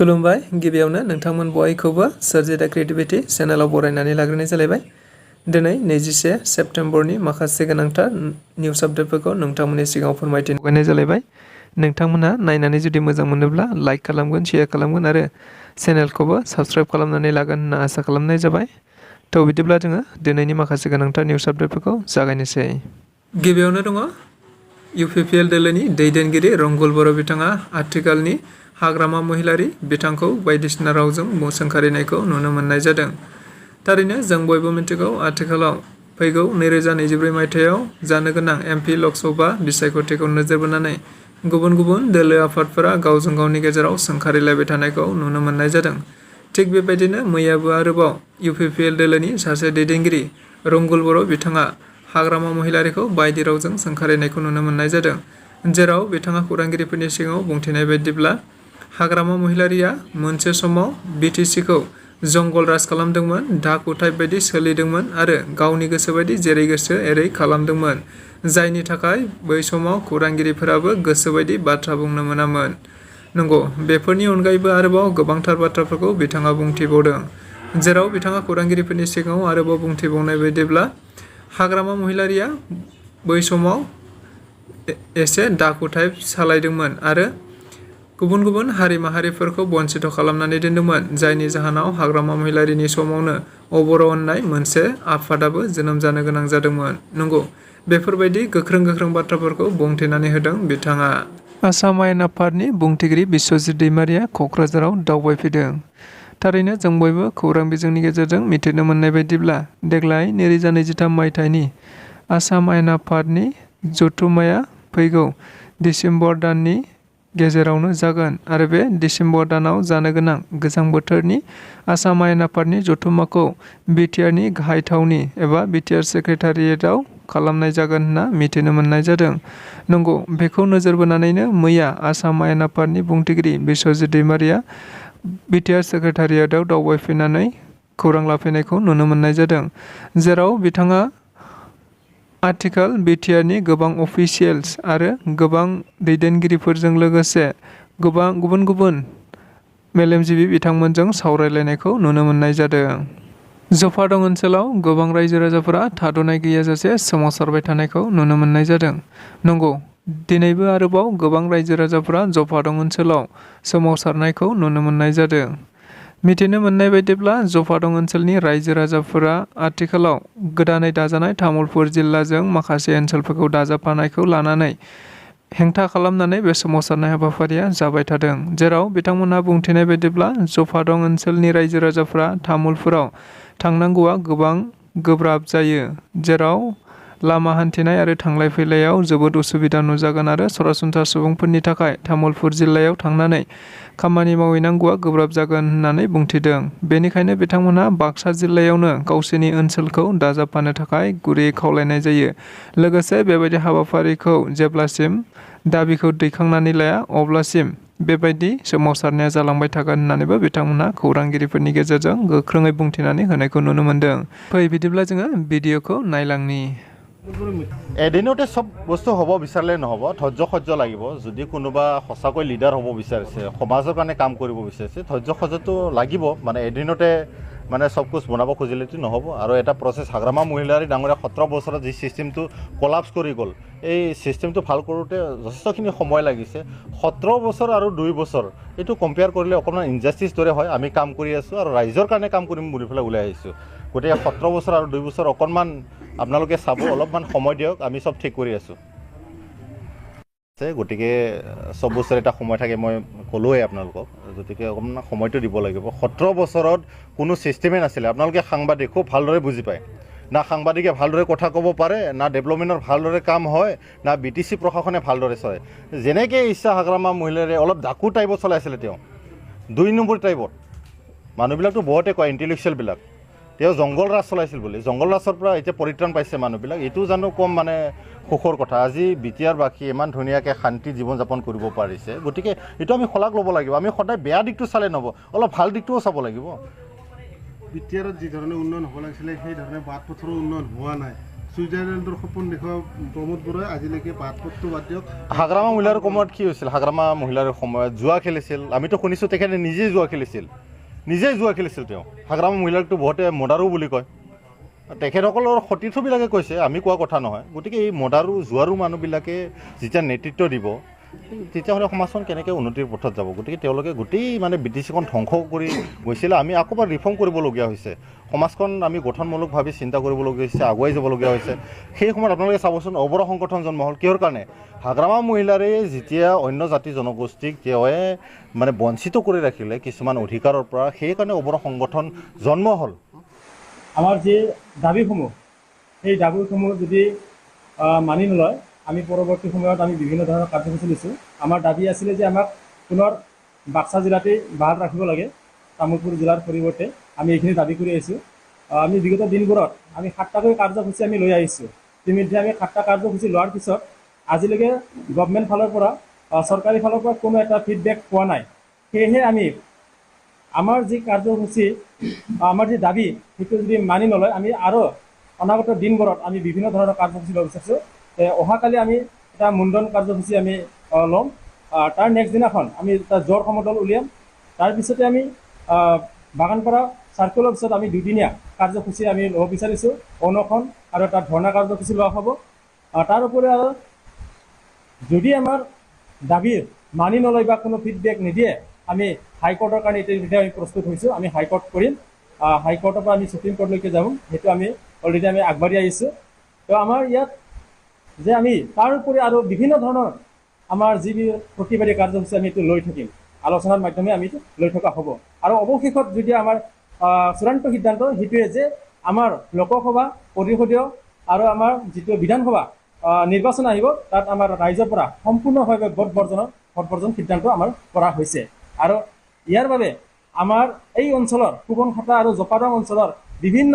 खुलुमबाय गिबियावनो नोंथांमोन बयखौबो सोरजि दा क्रिएटिविटी चेनेलाव बरायनानै लाग्रोनाय जालायबाय। दिनै 21 सेप्टेम्बरनि माखासे गोनांथार निउज आपडेटफोरखौ नोंथांमोननि सिगाङाव फोरमायथिनो हगारनाय जालायबाय। नोंथांमोनहा नायनानै जुदि मोजां मोनोब्ला लाइक खालामगोन, शेयार खालामगोन आरो चेनेलखौबो साबस्क्राइब खालामनानै लागोन होनना आसा खालामनाय जाबाय। थ' बिदिब्ला जोङो दिनैनि माखासे गोनांथार निउज आपडेटफोरखौ जागायनोसै। गिबियावनो दङ UPPL दोलोनि दैदेनगिरि रंगुल बर' बिथाङा आथिखालनि हाग्रामा महिलारि बिथांखौ बायदिसिना रावजों सोंखारिनायखौ नुनो मोननाय जादों। थारैनो जों बयबो मिथिगौ आथिखालाव फैगौ 2024 मायथाइयाव जानो गोनां MP लकसभा बिसायख'थिखौ नोजोर बोनानै गुबुन गुबुन दोलो आफादफोरा गावजों गावनि गेजेराव सोंखारिलायबाय थानायखौ नुनो मोननाय जादों। थिग बेबायदिनो मैयाबो आरोबाव UPPL दोलोनि सासे दैदेनगिरि रंगुल बर' बिथाङा हाग्रामा महिलारिखौ बायदि रावजों सोंखारिनायखौ नुनो मोननाय जादों, जेराव बिथाङा खौरांगिरिफोरनि सिगाङाव बुंथिनाय बायदिब्ला हाग्रामा महिलारिया मोनसे समाव BTCखौ जंगल राज खालामदोंमोन, धाकु टाइप बायदि सोलिदोंमोन आरो गावनि गोसो बायदि जेरै गोसो एरै खालामदोंमोन, जायनि थाखाय बै समाव खौरांगिरिफोराबो गोसो बायदि बाथ्रा बुंनो मोनामोन। नंगौ, बेफोरनि अनगायैबो आरोबाव गोबांथार बाथ्राफोरखौ बिथाङा बुंथिबावदों, जेराव बिथाङा खौरांगिरिफोरनि सिगाङाव आरोबाव बुंथिबावनाय बायदिब्ला हाग्रामा महिलारिया बै समाव एसे डाकु टाइप सालायदोंमोन आरो गुबुन गुबुन हारि माहारिफोरखौ बन्सित खालामनानै दोन्दोंमोन, जायनि जाहोनाव हाग्रामा महिलारिनि समावनो बर' होननाय मोनसे आफादाबो जोनोम जानो गोनां जादोंमोन। नंगौ, बेफोरबायदि गोख्रों गोख्रों बाथ्राफोरखौ बुंथिनानै होदों बिथाङा। आसाम आयेन आफादनि बुंथिगिरि स्वrjith दैमारिया क'क्राझाराव दावबायफैदों। थारैनो जों बयबो खौरां बिजोंनि गेजेरजों मिथिनो मोननाय बायदिब्ला देग्लाय 2023 मायथाइनि आसाम आयेन आफादनि जथुम्माया फैगौ दिसेम्बर दाननि गेजेरावनो जागोन आरो बे दिसेम्बर दानाव जानो गोनां गोजां बोथोरनि आसाम आयेन आफादनि जथुम्माखौ BTRनि गाहाय थावनि एबा BTR सेक्रेटारियेटआव खालामनाय जागोन होनना मिथिनो मोननाय जादों। नंगौ, बेखौ नोजोर बोनानैनो मैया आसाम आयेन आफादनि बुंथिगिरि स्वrjith दैमारिया BTR सेक्रेटारियेटआव दावबायफैनानै खौरां लाफैनायखौ नुनो मोननाय जादों, जेराव बिथाङा आथिखाल BTRनि गोबां अफिसियेल्स आरो गोबां दैदेनगिरिफोरजों लोगोसे गोबां गुबुन गुबुन मेलेमजिबि बिथांमोनजों सावरायलायनायखौ नुनो मोननाय जादों। जफादं ओनसोलाव गोबां रायजो राजाफोरा थाद'नाय गैयाजासे सोमावसारबाय थानायखौ नुनो मोननाय जादों। नंगौ, दिनैबो आरोबाव गोबां रायजो राजाफोरा जफादं ओनसोलाव सोमावसारनायखौ नुनो मोननाय जादों। मिथिनो मोननाय बायदिब्ला जफादं ओनसोलनि रायजो राजाफोरा आथिखालाव गोदानै दाजानाय तामुलपुर जिल्लाजों माखासे ओनसोलफोरखौ दाजाबफानायखौ लानानै हेंथा खालामनानै बे सोमावसारनाय हाबाफारिया जाबाय थादों, जेराव बिथांमोनहा बुंथिनाय बायदिब्ला जफादं ओनसोलनि रायजो राजाफोरा तामुलपुराव थांनांगौआ गोबां गोब्राब जायो, जेराव लामा हान्थिनाय आरो थांलाय फैलायाव जोबोद उसुबिदा नुजागोन आरो सरासनस्रा सुबुंफोरनि थाखाय तामुलपुर जिल्लायाव थांनानै खामानि मावहैनांगौआ गोब्राब जागोन होननानै बुंथिदों। बेनिखायनो बिथांमोनहा बाक्सा जिल्लायावनो गावसोरनि ओनसोलखौ दाजाबफानो थाखाय गुरैयै खावलायनाय जायो। लोगोसे बेबायदि हाबाफारिखौ जेब्लासिम दाबिखौ दैखांनानै लाया अब्लासिम बेबायदि सोमावसारनाया जालांबाय थागोन होननानैबो बिथांमोनहा खौरांगिरिफोरनि गेजेरजों गोख्रोङै बुंथिनानै होनायखौ नुनो मोनदों। फै बिदिब्ला जोङो भिडिअखौ नायलांनि। এদিনতে সব বস্তু হ'ব বিচাৰিলে নহ'ব, ধৈৰ্য লাগিব। যদি কোনোবা সঁচাকৈ লিডাৰ হ'ব বিচাৰিছে, সমাজৰ কাৰণে কাম কৰিব বিচাৰিছে, ধৈৰ্যটো লাগিব। মানে এদিনতে মানে সব কুছ বনাব খুজিলেতো নহ'ব। আৰু এটা প্ৰচেছ হাগ্ৰামা মহিলাৰী ডাঙৰীয়া 17 বছৰত যি ছিষ্টেমটো কলাপছ কৰি গ'ল, এই ছিষ্টেমটো ভাল কৰোঁতে যথেষ্টখিনি সময় লাগিছে। 17 বছৰ আৰু 2 বছৰ এইটো কম্পেয়াৰ কৰিলে অকণমান ইনজাষ্টিছ দৰে হয়। আমি কাম কৰি আছোঁ আৰু ৰাইজৰ কাৰণে কাম কৰিম বুলি পেলাই ওলাই আহিছোঁ। গতিকে 17 বছৰ আৰু 2 বছৰ অকণমান আপোনালোকে চাব, অলপমান সময় দিয়ক, আমি সব ঠিক কৰি আছোঁ। গতিকে সব বছৰ এটা সময় থাকে, মই ক'লোৱেই আপোনালোকক, গতিকে অকণমান সময়টো দিব লাগিব। 17 বছৰত কোনো ছিষ্টেমেই নাছিলে। আপোনালোকে সাংবাদিক খুব ভালদৰে বুজি পায়, না সাংবাদিকে ভালদৰে কথা ক'ব পাৰে, না ডেভেলপমেণ্টৰ ভালদৰে কাম হয়, না BTC প্ৰশাসনে ভালদৰে চলে। যেনেকৈ ইচ্ছা হাগ্ৰামা মহিলাৰে অলপ ডাকু টাইপত চলাইছিলে তেওঁ, 2 নম্বৰ টাইপত। মানুহবিলাকতো বহুতে কয়, ইণ্টেলেকচুৱেলবিলাক, তেওঁ জংঘল ৰাজ চলাইছিল বুলি। জংঘল ৰাজৰ পৰা এতিয়া পৰিত্ৰাণ পাইছে মানুহবিলাক, এইটো জানো কম মানে সুখৰ কথা। আজি BTRবাসী ইমান ধুনীয়াকৈ শান্তি জীৱন যাপন কৰিব পাৰিছে, গতিকে এইটো আমি শলাগ ল'ব লাগিব। আমি সদায় বেয়া দিশটো চালে নহ'ব, অলপ ভাল দিশটোও চাব লাগিব। BTRত যি ধৰণে উন্নয়ন হ'ব লাগিছিলে সেই ধৰণে বাট পথৰো উন্নয়ন হোৱা নাই। ছুইজাৰলেণ্ডৰ সপোন দেখুওৱা প্ৰমোদ বৰাই আজিলৈকে পাতপত্ৰ বাদ দিয়ক হাগ্ৰামা মহিলাৰ সময়ত কি হৈছিল হাগ্ৰামা মহিলাৰ সময়ত জুৱা খেলিছিল আমিতো শুনিছোঁ তেখেতে নিজেই জুৱা খেলিছিল তেওঁ হাগ্ৰামা মহিলাকতো বহুতে মদাৰো বুলি কয় তেখেতসকলৰ সতীৰ্থবিলাকে কৈছে আমি কোৱা কথা নহয় গতিকে এই মদাৰো জুৱাৰো মানুহবিলাকে যেতিয়া নেতৃত্ব দিব তেতিয়াহ'লে সমাজখন কেনেকৈ উন্নতিৰ পথত যাব গতিকে তেওঁলোকে গোটেই মানে BTCখন ধ্বংস কৰি গৈছিলে আমি আকৌ এবাৰ ৰিফৰ্ম কৰিবলগীয়া হৈছে সমাজখন আমি গঠনমূলকভাৱে চিন্তা কৰিবলগীয়া হৈছে আগুৱাই যাবলগীয়া হৈছে সেই সময়ত আপোনালোকে চাবচোন অবৰ সংগঠন জন্ম হ'ল কিহৰ কাৰণে হাগ্ৰামা মহিলাৰে যেতিয়া অন্য জাতি জনগোষ্ঠীক তেওঁৱে মানে বঞ্চিত কৰি ৰাখিলে কিছুমান অধিকাৰৰ পৰা সেইকাৰণে অবৰ সংগঠন জন্ম হ'ল আমাৰ যে দাবীসমূহ সেই দাবীসমূহ যদি মানি নলয় আমি পৰৱৰ্তী সময়ত আমি বিভিন্ন ধৰণৰ কাৰ্যসূচী লৈছোঁ আমাৰ দাবী আছিলে যে আমাক পুনৰ বাক্সা জিলাতেই বাহাল ৰাখিব লাগে তামোলপুৰ জিলাৰ পৰিৱৰ্তে আমি এইখিনি দাবী কৰি আহিছোঁ আমি বিগত দিনবোৰত আমি 7টাকৈ কাৰ্যসূচী আমি লৈ আহিছোঁ ইতিমধ্যে আমি 7টা কাৰ্যসূচী লোৱাৰ পিছত আজিলৈকে গভৰ্ণমেণ্ট ফালৰ পৰা চৰকাৰী ফালৰ পৰা কোনো এটা ফিডবেক পোৱা নাই সেয়েহে আমি আমাৰ যি কাৰ্যসূচী আমাৰ যি দাবী সেইটো যদি মানি নলয় আমি আৰু অনাগত দিনবোৰত আমি বিভিন্ন ধৰণৰ কাৰ্যসূচী ল'ব বিচাৰিছোঁ অহাকালি আমি এটা মুণ্ডন কাৰ্যসূচী আমি ল'ম তাৰ নেক্সট দিনাখন আমি এটা জ্বৰ সমদল উলিয়াম তাৰপিছতে আমি বাগানপাৰা চাৰ্কুল অফিচত আমি দুদিনীয়া কাৰ্যসূচী আমি ল'ব বিচাৰিছোঁ অনশন আৰু এটা ধৰ্ণা কাৰ্যসূচী লোৱা হ'ব তাৰ উপৰি আৰু যদি আমাৰ দাবীৰ মানি নলয় বা কোনো ফিডবেক নিদিয়ে আমি হাইকোৰ্টৰ কাৰণে এতিয়া আমি প্ৰস্তুত হৈছোঁ আমি হাইকোৰ্ট কৰিম হাইকোৰ্টৰ পৰা আমি সুপ্ৰিম কোৰ্টলৈকে যাম সেইটো আমি অলৰেডি আমি আগবাঢ়ি আহিছোঁ তো আমাৰ ইয়াত যে আমি তাৰ উপৰি আৰু বিভিন্ন ধৰণৰ আমাৰ যি প্ৰতিবাদী কাৰ্যসূচী আমি এইটো লৈ থাকিম আলোচনাৰ মাধ্যমে আমি লৈ থকা হ'ব আৰু অৱশেষত যদি আমাৰ চূড়ান্ত সিদ্ধান্ত সেইটোৱে যে আমাৰ লোকসভা পৰিষদীয় আৰু আমাৰ যিটো বিধানসভা নিৰ্বাচন আহিব তাত আমাৰ ৰাইজৰ পৰা সম্পূৰ্ণভাৱে ভোট বৰ্জন সিদ্ধান্ত আমাৰ কৰা হৈছে আৰু ইয়াৰ বাবে আমাৰ এই অঞ্চলৰ কুবনখাটা আৰু জপাৰং অঞ্চলৰ বিভিন্ন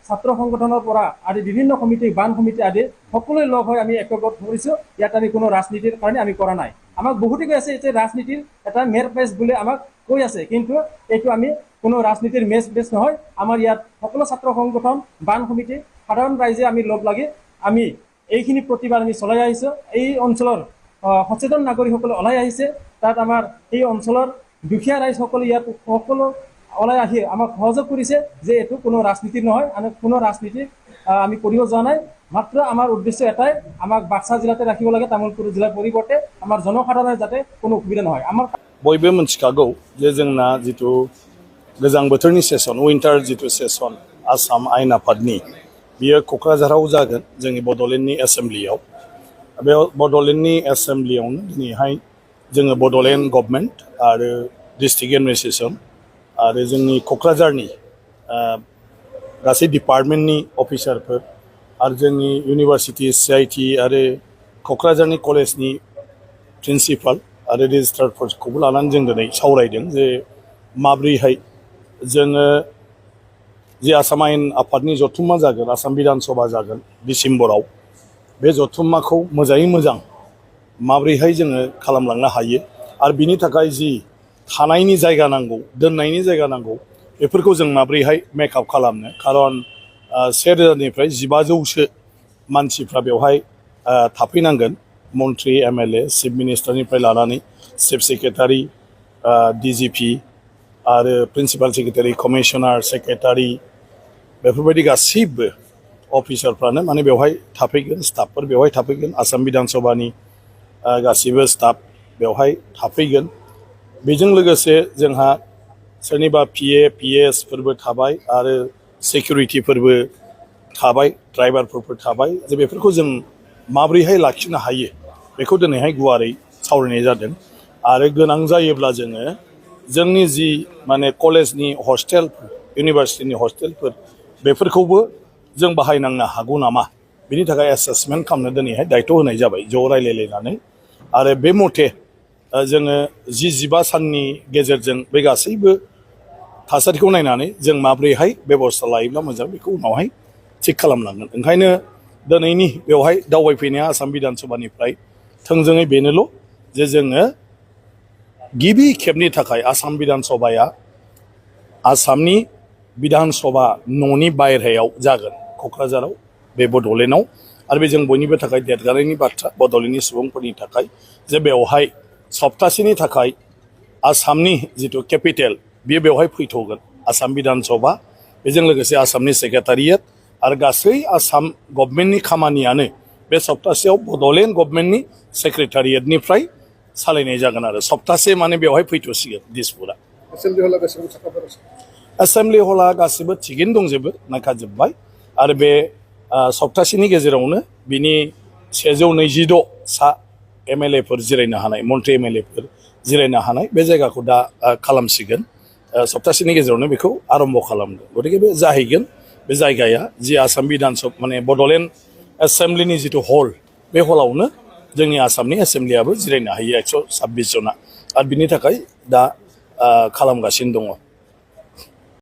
ছাত্ৰ সংগঠনৰ পৰা আদি বিভিন্ন সমিতি বান সমিতি আদি সকলোৱে লগ হৈ আমি একগোট কৰিছোঁ ইয়াত আমি কোনো ৰাজনীতিৰ কাৰণে আমি কৰা নাই আমাক বহুতে কৈ আছে যে ৰাজনীতিৰ এটা মেৰ পেজ বুলি আমাক কৈ আছে কিন্তু এইটো আমি কোনো ৰাজনীতিৰ মেজ বেছ নহয় আমাৰ ইয়াত সকলো ছাত্ৰ সংগঠন বান সমিতি সাধাৰণ ৰাইজে আমি লগ লাগি আমি এইখিনি প্ৰতিবাদ আমি চলাই আহিছোঁ এই অঞ্চলৰ সচেতন নাগৰিকসকলে ওলাই আহিছে তাত আমাৰ এই অঞ্চলৰ দুখীয়া ৰাইজসকলে ইয়াত সকলো ওলাই আহি আমাক সহযোগ কৰিছে যে এইটো কোনো ৰাজনীতিৰ নহয় আমি কোনো ৰাজনীতি আমি কৰিব যোৱা নাই মাত্ৰ আমাৰ উদ্দেশ্য এটাই আমাক বাক্সা জিলাতে ৰাখিব লাগে তামোলপুৰ জিলাৰ পৰিৱৰ্তে আমাৰ জনসাধাৰণৰ যাতে কোনো অসুবিধা নহয় আমাৰ बयबो मिथिखागौ जे जोंना जिथु गोजां बोथोरनि सेसन उइन्टार जिथु सेसन आसाम आयेन आफादनि बियो क'क्राझाराव जागोन जोंनि बड'लेण्डनि एसेम्ब्लियाव बे बड'लेण्डनि एसेम्ब्लियावनो दिनैहाय जोङो बड'लेण्ड गभर्नमेन्ट आरो डिस्ट्रिक्ट एडमिनिस्ट्रेसन आरो जोंनि क'क्राझारनि गासै डिपार्टमेन्टनि अफिसारफोर आरो जोंनि इउनिभार्सिटि CIT आरो क'क्राझारनि कलेजनि प्रिन्सिपाल आरो रेजिस्ट्रारफोरखौबो लानानै जों दिनै सावरायदों जे माब्रैहाय जोङो जे आसाम आयेन आफादनि जथुम्मा जागोन आसाम बिधान सभा जागोन डिसेम्बराव बे जथुम्माखौ मोजाङै मोजां माब्रैहाय जोङो खालामलांनो हायो आरो बिनि थाखाय जि थानायनि जायगा नांगौ दोननायनि जायगा नांगौ बेफोरखौ जों माब्रैहाय मेकआप खालामनो खारन 1000निफ्राय 1500सो मानसिफ्रा बेवहाय थाफैनांगोन मन्त्रि MLA चिफ मिनिस्टारनिफ्राय लानानै चिफ सेक्रेटारि DGP आरो प्रिन्सिपाल सेक्रेटारि कमिशनार सेक्रेटारि बेफोरबायदि गासैबो अफिसारफ्रानो माने बेवहाय थाफैगोन स्टाफफोर बेवहाय थाफैगोन आसाम बिधान सभानि गासैबो स्टाफ बेवहाय थाफैगोन बेजों लोगोसे जोंहा सोरनिबा PA PS फोरबो थाबाय आरो सिकिउरिटिफोरबो थाबाय ड्राइभारफोरबो थाबाय जे बेफोरखौ जों माब्रैहाय लाखिनो हायो बेखौ दिनैहाय गुवारै सावरायनाय जादों आरो गोनां जायोब्ला जोङो जोंनि जि माने कलेजनि हस्टेल इउनिभार्सिटिनि हस्टेलफोर बेफोरखौबो जों बाहायनांनो हागौ नामा बिनि थाखाय एसेसमेन्ट खालामनो दिनैहाय दायथ' होनाय जाबाय ज' रायलायलायनानै आरो बे मथे जोङो 10-15 साननि गेजेरजों बे गासैबो थासारिखौ नायनानै जों माब्रैहाय बेबस्था लायोब्ला मोजां बेखौ उनावहाय थिग खालामलांगोन ओंखायनो दिनैनि बेवहाय दावबायफैनाया आसाम बिधान सभानिफ्राय थोंजोङै बेनोल' जे जोङो गिबि खेबनि थाखाय आसाम बिधान सभाया आसामनि बिधान सभा न'नि बायह्रायाव जागोन क'क्राझाराव बे बड'लेण्डआव आरो बे जों बयनिबो थाखाय देरगानायनि बाथ्रा बड'लेण्डनि सुबुंफोरनि थाखाय जे बेवहाय सप्तासेनि थाखाय आसामनि जिथु केपिटेल बियो बेवहाय फैथ'गोन आसाम बिधान सभा बेजों लोगोसे आसामनि सेक्रेटारियेट आरो गासै आसाम गभर्नमेन्टनि खामानियानो बे सप्तासेयाव बड'लेण्ड गभर्नमेन्टनि सेक्रेटारियेटनिफ्राय सालायनाय जागोन आरो सप्तासे माने बेवहाय फैथ'सिगोन दिसपुरा एसेम्बलि हला गासिबो थिगैनो दंजोबो नायखाजोब्बाय आरो बे सप्तासेनि गेजेरावनो बिनि 126 सा MLAफोर जिरायनो हानाय मन्त्रि MLAफोर जिरायनो हानाय बे जायगाखौ दा खालामसिगोन सप्तासेनि गेजेरावनो बेखौ आरम्भ खालामगोन गतिके बे जाहैगोन बे जायगाया जि आसाम बिधान सभा माने बड'लेण्ड एसेम्बलिनि जिथु हल बे हलावनो जोंनि आसामनि एसेम्बलियाबो जिरायनो हायो 126 जना आरो बिनि थाखाय दा खालामगासिनो दङ